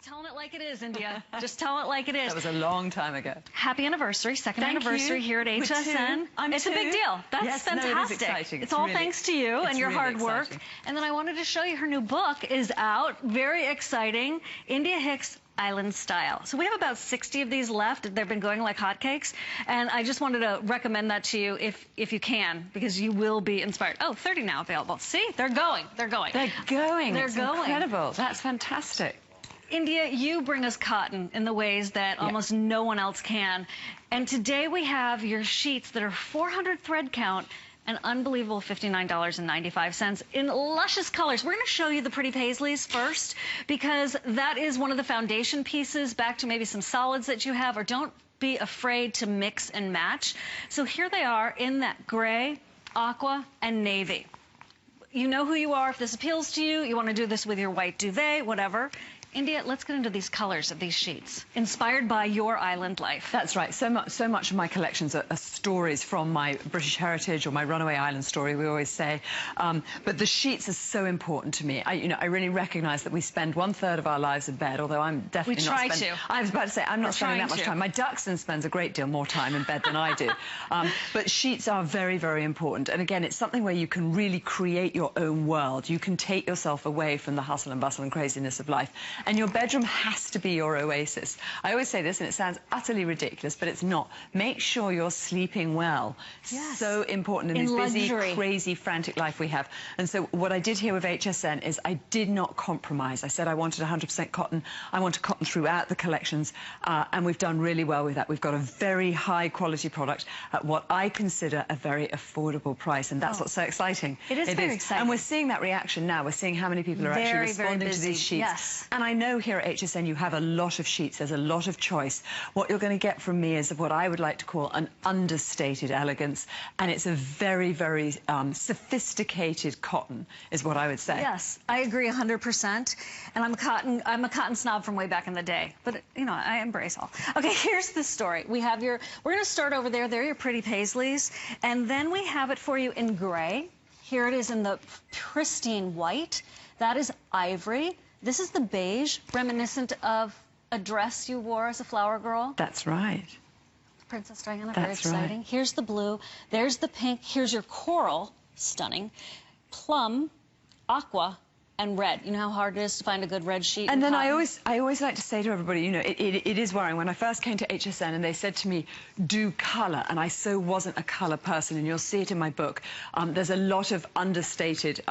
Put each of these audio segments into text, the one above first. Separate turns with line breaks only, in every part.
Telling it like it is, India. Just tell it like it is.
That was a long time ago.
Happy anniversary, second
Thank
anniversary
you.
here at HSN. It's a big deal. That's
yes,
fantastic.
No, it is exciting.
It's all
really,
thanks to you and your
really
hard work.
exciting.
And then I wanted to show you her new book is out. Very exciting. India Hicks Island Style. So we have about 60 of these left. They've been going like hotcakes. And I just wanted to recommend that to you if you can, because you will be inspired. Oh, 30 now available. See, they're going. They're going.
They're going.
They're
it's
going.
Incredible. That's fantastic.
India, you bring us cotton in the ways that almost no one else can. And today we have your sheets that are 400 thread count, an unbelievable $59.95 in luscious colors. We're going to show you the pretty paisleys first, because that is one of the foundation pieces, back to maybe some solids that you have, or don't be afraid to mix and match. So here they are in that gray, aqua, and navy. You know who you are. If this appeals to you, you want to do this with your white duvet, whatever. India, let's get into these colors of these sheets, inspired by your island life.
That's right. So much of my collections are stories from my British heritage or my runaway island story, we always say. But the sheets are so important to me. I really recognise that we spend 1/3 of our lives in bed, although I'm definitely not spending... I was about to say, I'm not spending that much time. My dachshund spends a great deal more time in bed than I do. But sheets are very, very important. And again, it's something where you can really create your own world. You can take yourself away from the hustle and bustle and craziness of life. And your bedroom has to be your oasis. I always say this, and it sounds utterly ridiculous, but it's not. Make sure you're sleeping well.
Yes.
So important in this busy,
luxury,
crazy, frantic life we have. And so what I did here with HSN is I did not compromise. I said I wanted 100% cotton. I wanted cotton throughout the collections, and we've done really well with that. We've got a very high quality product at what I consider a very affordable price, and that's what's so exciting.
It is very exciting.
And we're seeing that reaction now. We're seeing how many people are actually responding to these sheets.
Yes.
And I know here at HSN you have a lot of sheets. There's a lot of choice. What you're going to get from me is what I would like to call an understated elegance, and it's a very, very sophisticated cotton, is what I would say.
Yes, I agree 100%. And I'm a cotton snob from way back in the day, but you know, I embrace all. Okay, here's the story. We're going to start over there. They're your pretty paisleys, and then we have it for you in gray. Here it is in the pristine white. That is ivory. This is the beige, reminiscent of a dress you wore as a flower girl.
That's right.
Princess Diana,
That's
very exciting.
Right.
Here's the blue. There's the pink. Here's your coral, stunning. Plum, aqua, and red. You know how hard it is to find a good red sheet?
And then
cotton?
I always like to say to everybody, you know, it is worrying. When I first came to HSN and they said to me, do colour, and I so wasn't a colour person, and you'll see it in my book. There's a lot of understated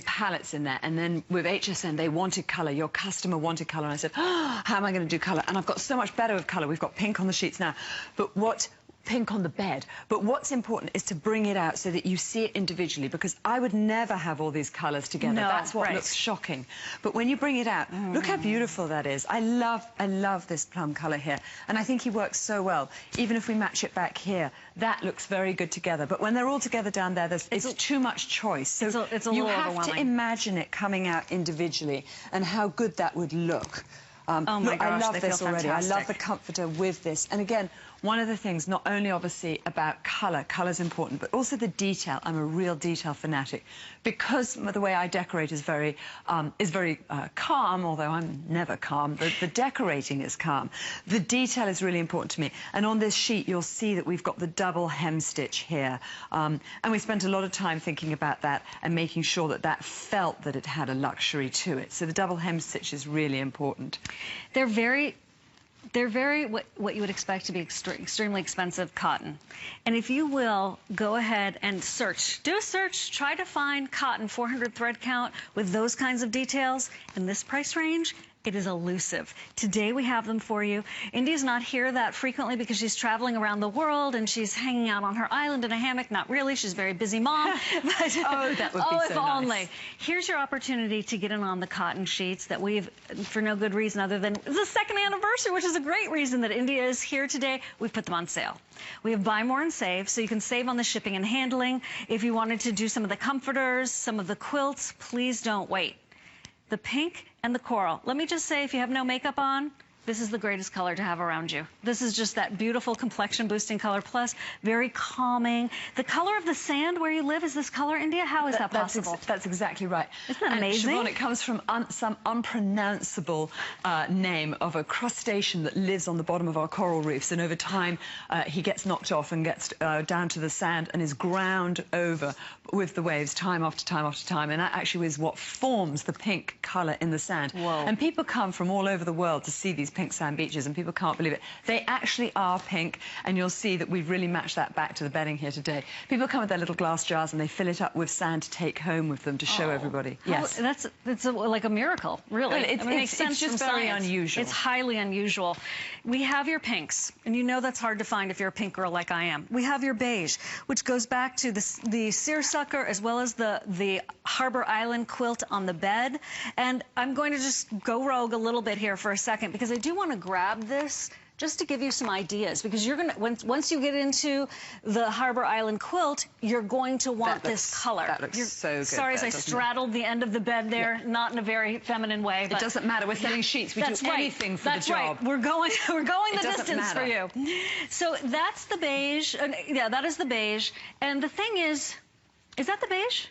palettes in there, and then with HSN they wanted colour. Your customer wanted colour, and I said, oh, how am I going to do colour? And I've got so much better with colour. We've got pink on the sheets now, but pink on the bed. But what's important is to bring it out so that you see it individually, because I would never have all these colours together.
No,
that's what
right.
looks shocking. But when you bring it out, look how beautiful that is. I love this plum colour here, and I think he works so well. Even if we match it back here, that looks very good together. But when they're all together down there, it's too much choice. So
it's a
you
little
have to imagine it coming out individually and how good that would look.
Oh my
look,
gosh,
I love
they
this
feel
already.
fantastic.
I love the comforter with this. And again, one of the things, not only obviously about colour, colour's important, but also the detail. I'm a real detail fanatic. Because the way I decorate is very calm, although I'm never calm. The decorating is calm. The detail is really important to me. And on this sheet, you'll see that we've got the double hemstitch here. And we spent a lot of time thinking about that and making sure that that felt that it had a luxury to it. So the double hemstitch is really important.
They're very what you would expect to be extremely expensive cotton. And if you will, go ahead and search. Do a search. Try to find cotton 400 thread count with those kinds of details in this price range. It is elusive. Today we have them for you. India's not here that frequently because she's traveling around the world and she's hanging out on her island in a hammock. Not really. She's a very busy mom. But,
oh, that would be so
if
nice.
only. Here's your opportunity to get in on the cotton sheets that we've, for no good reason other than it's the second anniversary, which is a great reason that India is here today. We've put them on sale. We have buy more and save, so you can save on the shipping and handling. If you wanted to do some of the comforters, some of the quilts, please don't wait. The pink and the coral. Let me just say, if you have no makeup on, this is the greatest color to have around you. This is just that beautiful complexion boosting color, plus very calming. The color of the sand where you live is this color, India? How is that possible?
That's exactly right.
Isn't that amazing?
Siobhan, it comes from some unpronounceable name of a crustacean that lives on the bottom of our coral reefs, and over time he gets knocked off and gets down to the sand and is ground over with the waves time after time after time, and that actually is what forms the pink color in the sand.
Whoa.
And people come from all over the world to see these pink sand beaches, and people can't believe it. They actually are pink, and you'll see that we've really matched that back to the bedding here today. People come with their little glass jars and they fill it up with sand to take home with them to show everybody. Yes.
That's like a miracle, really.
It's just very unusual.
It's highly unusual. We have your pinks, and you know that's hard to find if you're a pink girl like I am. We have your beige, which goes back to the seersucker as well as the Harbor Island quilt on the bed. And I'm going to just go rogue a little bit here for a second, because I do want to grab this just to give you some ideas, because you're gonna once you get into the Harbor Island quilt, you're going to want this color.
That looks so good.
Sorry, as I straddled the end of the bed there, not in a very feminine way. But
it doesn't matter. We're selling sheets. We do anything for the job.
Right. We're going the distance for you. So that's the beige. Yeah, that is the beige. And the thing is that the beige?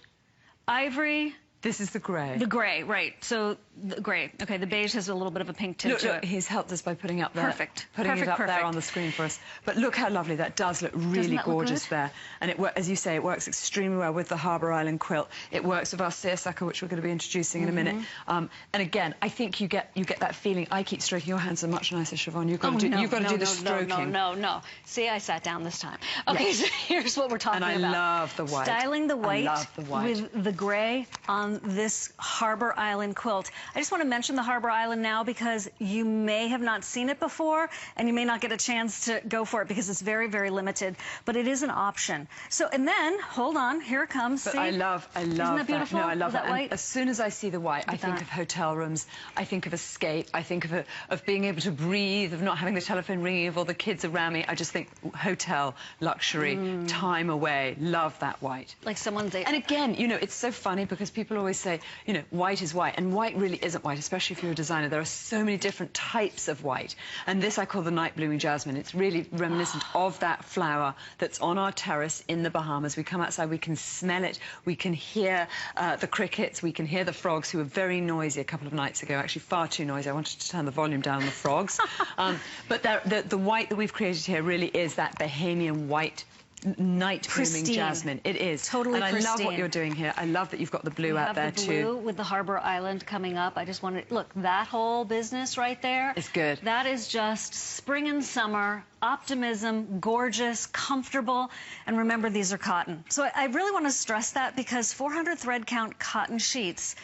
Ivory.
This is the grey.
The grey, right. So the grey. Okay, the beige has a little bit of a pink tint to it.
He's helped us by putting up there.
Perfect.
Putting it up there on the screen for us. But look how lovely that does look. Really gorgeous there. And it, as you say, it works extremely well with the Harbor Island quilt. It works with our seersucker, which we're going to be introducing in a minute. And again, I think you get that feeling. I keep stroking your hands so much nicer, Siobhan. You've got to do the stroking.
No. See, I sat down this time. Okay, so here's what we're talking about.
And I love the white.
Styling the white,
I love the white
with the grey on this Harbor Island quilt. I just want to mention the Harbor Island now, because you may have not seen it before, and you may not get a chance to go for it because it's very, very limited, but it is an option. So, and then, hold on, here it comes.
But
see?
I love
Isn't that beautiful?
No, I love that.
White?
And as soon as I see the white, I think of hotel rooms, I think of escape, I think of being able to breathe, of not having the telephone ringing, of all the kids around me. I just think hotel, luxury, time away. Love that white.
Like someone's...
And again, you know, it's so funny because people always say, you know, white is white, and white really isn't white, especially if you're a designer. There are so many different types of white, and this I call the night blooming jasmine. It's really reminiscent of that flower that's on our terrace in the Bahamas. We come outside, we can smell it, we can hear the crickets, we can hear the frogs, who were very noisy a couple of nights ago, actually far too noisy. I wanted to turn the volume down on the frogs. But the white that we've created here really is that Bahamian white, night blooming jasmine. It is
totally
pristine. I love what you're doing here. I love that you've got the blue out there too.
The blue with the Harbor Island coming up. I just wanted, look, that whole business right there.
It's good.
That is just spring and summer, optimism, gorgeous, comfortable, and remember, these are cotton. So I really want to stress that, because 400 thread count cotton sheets,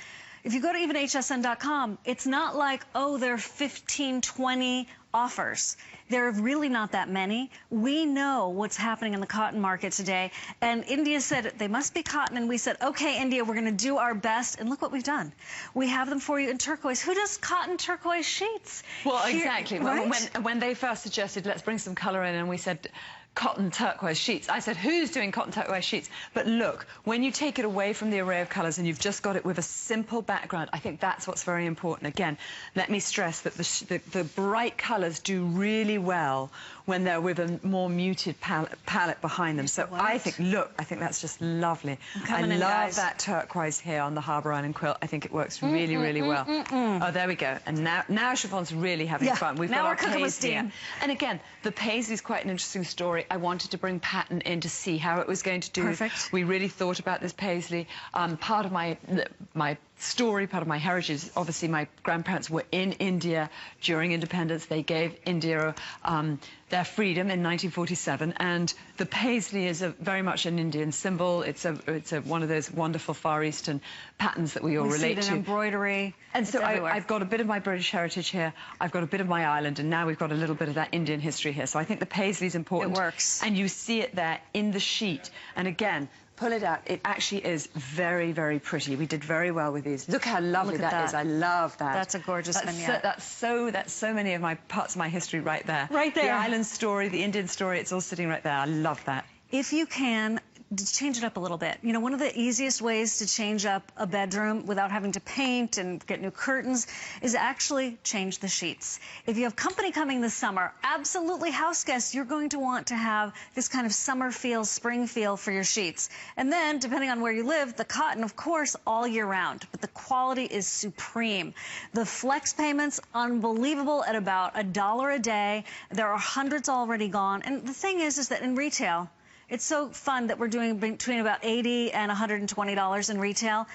if you go to even hsn.com, it's not like, oh, there are 15, 20 offers. There are really not that many. We know what's happening in the cotton market today, and India said they must be cotton, and we said, okay, India, we're going to do our best, and look what we've done. We have them for you in turquoise. Who does cotton turquoise sheets?
Well, exactly.
Right?
When they first suggested, let's bring some colour in, and we said, cotton turquoise sheets. I said, who's doing cotton turquoise sheets? But look, when you take it away from the array of colours and you've just got it with a simple background, I think that's what's very important. Again, let me stress that the bright colours do really well when they're with a more muted palette behind them. So I think, look, I think that's just lovely. I love that turquoise here on the Harbor Island quilt. I think it works really, really well. Oh, there we go. And now Siobhan's really having fun. We've got our paisley here. And again, the paisley is quite an interesting story. I wanted to bring pattern in to see how it was going to do.
Perfect.
We really thought about this paisley. Part of my story, part of my heritage, obviously my grandparents were in India during independence. They gave India their freedom in 1947, and the paisley is very much an Indian symbol. It's one of those wonderful Far Eastern patterns that we all relate to.
See it in embroidery.
And so I've got a bit of my British heritage here, I've got a bit of my island, and now we've got a little bit of that Indian history here. So I think the paisley is important.
It works.
And you see it there in the sheet. And again, pull it out. It actually is very, very pretty. We did very well with these. Look how lovely that is. I love that.
That's a gorgeous vignette.
That's so many of my parts of my history right there.
Right there.
The island story, the Indian story, it's all sitting right there. I love that.
If you can, change it up a little bit. You know, one of the easiest ways to change up a bedroom without having to paint and get new curtains is actually change the sheets. If you have company coming this summer, absolutely house guests, you're going to want to have this kind of summer feel, spring feel for your sheets. And then, depending on where you live, the cotton, of course, all year round. But the quality is supreme. The flex payments, unbelievable at about $1 a day. There are hundreds already gone. And the thing is that in retail, it's so fun that we're doing between about $80 and $120 in retail.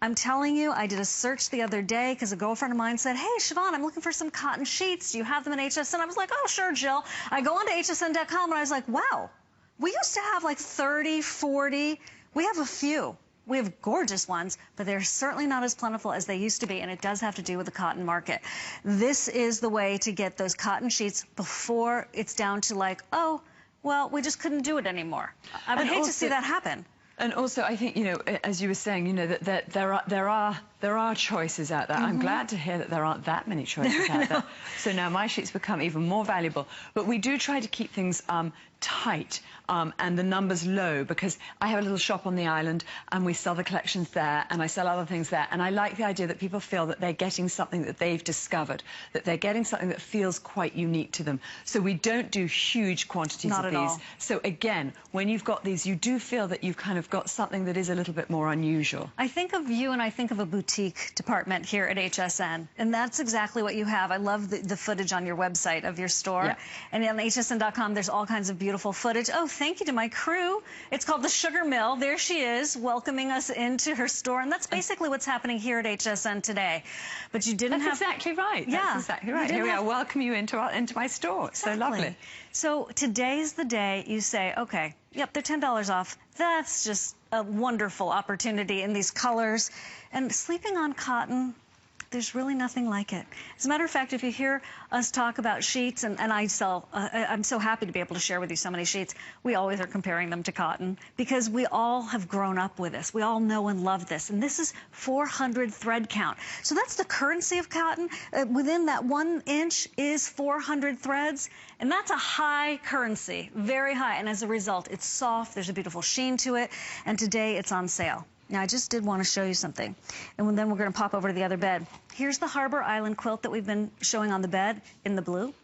I'm telling you, I did a search the other day because a girlfriend of mine said, hey, Siobhan, I'm looking for some cotton sheets. Do you have them at HSN? I was like, oh, sure, Jill. I go onto hsn.com and I was like, wow, we used to have like 30, 40. We have a few. We have gorgeous ones, but they're certainly not as plentiful as they used to be, and it does have to do with the cotton market. This is the way to get those cotton sheets before it's down to like, oh, well, we just couldn't do it anymore. I would hate to see that happen.
And also, I think, you know, as you were saying, you know, that there are choices out there. I'm glad to hear that there aren't that many choices out there. So now my sheets become even more valuable. But we do try to keep things tight and the numbers low, because I have a little shop on the island and we sell the collections there and I sell other things there. And I like the idea that people feel that they're getting something that they've discovered, that they're getting something that feels quite unique to them. So we don't do huge quantities of these. Not at all. So again, when you've got these, you do feel that you've kind of got something that is a little bit more unusual.
I think of you and I think of a boutique department here at HSN, and that's exactly what you have. I love the footage on your website of your store. Yeah. And on hsn.com, there's all kinds of beautiful footage. Oh, thank you to my crew. It's called the Sugar Mill. There she is, welcoming us into her store, and that's basically what's happening here at HSN today. But you didn't have...
That's exactly right.
Yeah.
That's exactly right. Here we are, welcome you into my store.
Exactly.
So lovely.
So today's the day you say, okay, yep, they're $10 off. That's just a wonderful opportunity in these colors. And sleeping on cotton, there's really nothing like it. As a matter of fact, if you hear us talk about sheets, and I sell, I'm so happy to be able to share with you so many sheets, we always are comparing them to cotton because we all have grown up with this. We all know and love this. And this is 400 thread count. So that's the currency of cotton. Within that 1 inch is 400 threads. And that's a high currency, very high. And as a result, it's soft. There's a beautiful sheen to it. And today it's on sale. Now, I just did want to show you something, and then we're going to pop over to the other bed. Here's the Harbor Island quilt that we've been showing on the bed in the blue.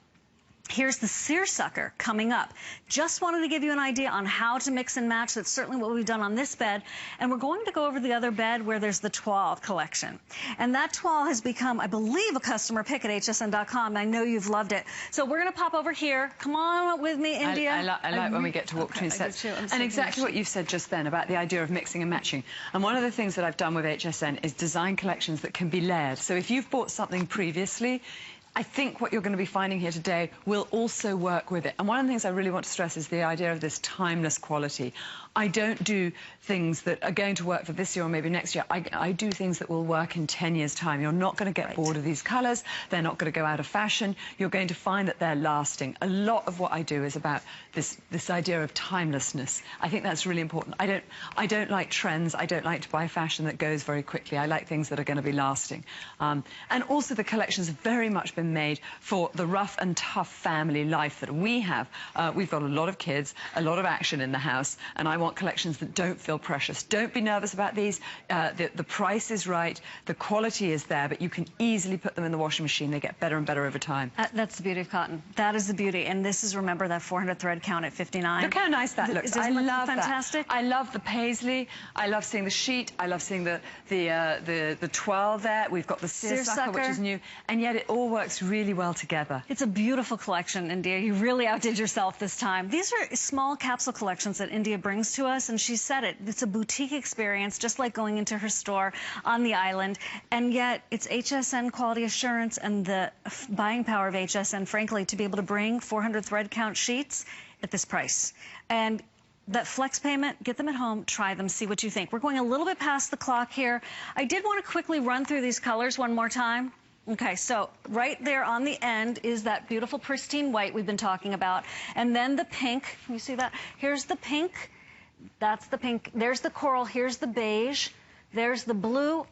Here's the seersucker coming up. Just wanted to give you an idea on how to mix and match. That's certainly what we've done on this bed. And we're going to go over to the other bed where there's the toile collection. And that toile has become, I believe, a customer pick at hsn.com. And I know you've loved it. So we're going to pop over here. Come on with me, India.
I like when we get to walk between sets. And exactly what you said just then about the idea of mixing and matching. And one of the things that I've done with HSN is design collections that can be layered. So if you've bought something previously, I think what you're going to be finding here today will also work with it. And one of the things I really want to stress is the idea of this timeless quality. I don't do things that are going to work for this year or maybe next year. I do things that will work in 10 years' time. You're not going to get bored of these colours. They're not going to go out of fashion. You're going to find that they're lasting. A lot of what I do is about this idea of timelessness. I think that's really important. I don't like trends. I don't like to buy fashion that goes very quickly. I like things that are going to be lasting. And also the collection's very much been made for the rough and tough family life that we have. We've got a lot of kids, a lot of action in the house, and I want collections that don't feel precious. Don't be nervous about these. The price is right, the quality is there, but you can easily put them in the washing machine. They get better and better over time.
That's the beauty of cotton. That is the beauty. And this is, remember, that 400 thread count at 59.
Look how nice that looks. I love
fantastic?
That. I love the paisley. I love seeing the sheet. I love seeing the toile there. We've got the seersucker, which is new, and yet it all works really well together.
It's a beautiful collection, India. You really outdid yourself this time. These are small capsule collections that India brings to us, and she said it. It's a boutique experience, just like going into her store on the island, and yet it's HSN quality assurance and the buying power of HSN, frankly, to be able to bring 400 thread count sheets at this price. And that flex payment, get them at home, try them, see what you think. We're going a little bit past the clock here. I did want to quickly run through these colors one more time. Okay, so right there on the end is that beautiful pristine white we've been talking about. And then the pink, can you see that? Here's the pink, that's the pink. There's the coral, here's the beige. There's the blue,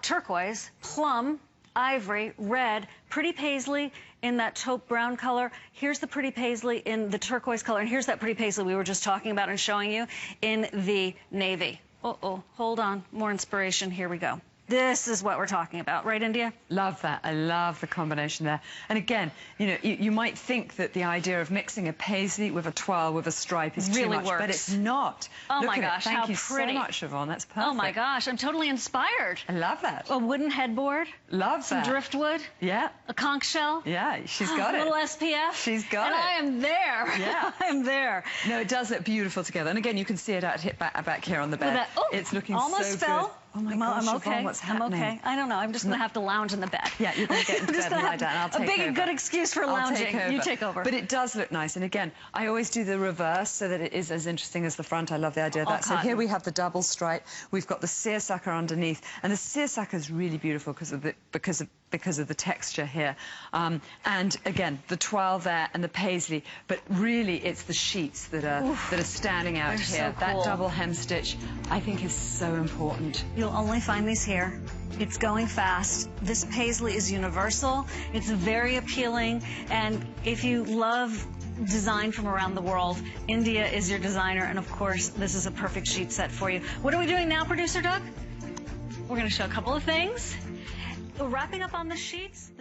turquoise, plum, ivory, red, pretty paisley in that taupe brown color. Here's the pretty paisley in the turquoise color, and here's that pretty paisley we were just talking about and showing you in the navy. Uh-oh, hold on, more inspiration, here we go. This is what we're talking about, right, India?
Love that. I love the combination there. And again, you know, you might think that the idea of mixing a paisley with a toile with a stripe is
really
too much,
works.
but it's not.
Oh
Look
my
at
gosh,
it. Thank
how
you
pretty.
so much, Siobhan. That's perfect.
Oh my gosh, I'm totally inspired.
I love that.
A wooden headboard.
Love
some
that.
driftwood.
Yeah.
A conch shell.
Yeah, she's got
a
it.
little SPF.
She's got
and
it.
I am there.
Yeah.
I am there.
No, it does look beautiful together. And again, you can see it out back here on the bed. It's looking
almost
so
fell.
good. Oh my gosh,
I'm okay.
Siobhan, what's happening?
I'm okay. I don't know. I'm just going to have to lounge in the bed.
Yeah, you're going to get into bed and lie down. I'll take over.
A good excuse for lounging. You take over.
But it does look nice. And again, I always do the reverse so that it is as interesting as the front. I love the idea of that. So here we have the double stripe. We've got the seersucker underneath. And the seersucker is really beautiful because of the texture here. And again, the toile there and the paisley. But really, it's the sheets that are standing out here.
So cool.
That double hem stitch, I think, is so important.
You'll only find these here. It's going fast. This paisley is universal. It's very appealing. And if you love design from around the world, India is your designer. And of course, this is a perfect sheet set for you. What are we doing now, Producer Doug? We're going to show a couple of things. We're wrapping up on the sheets.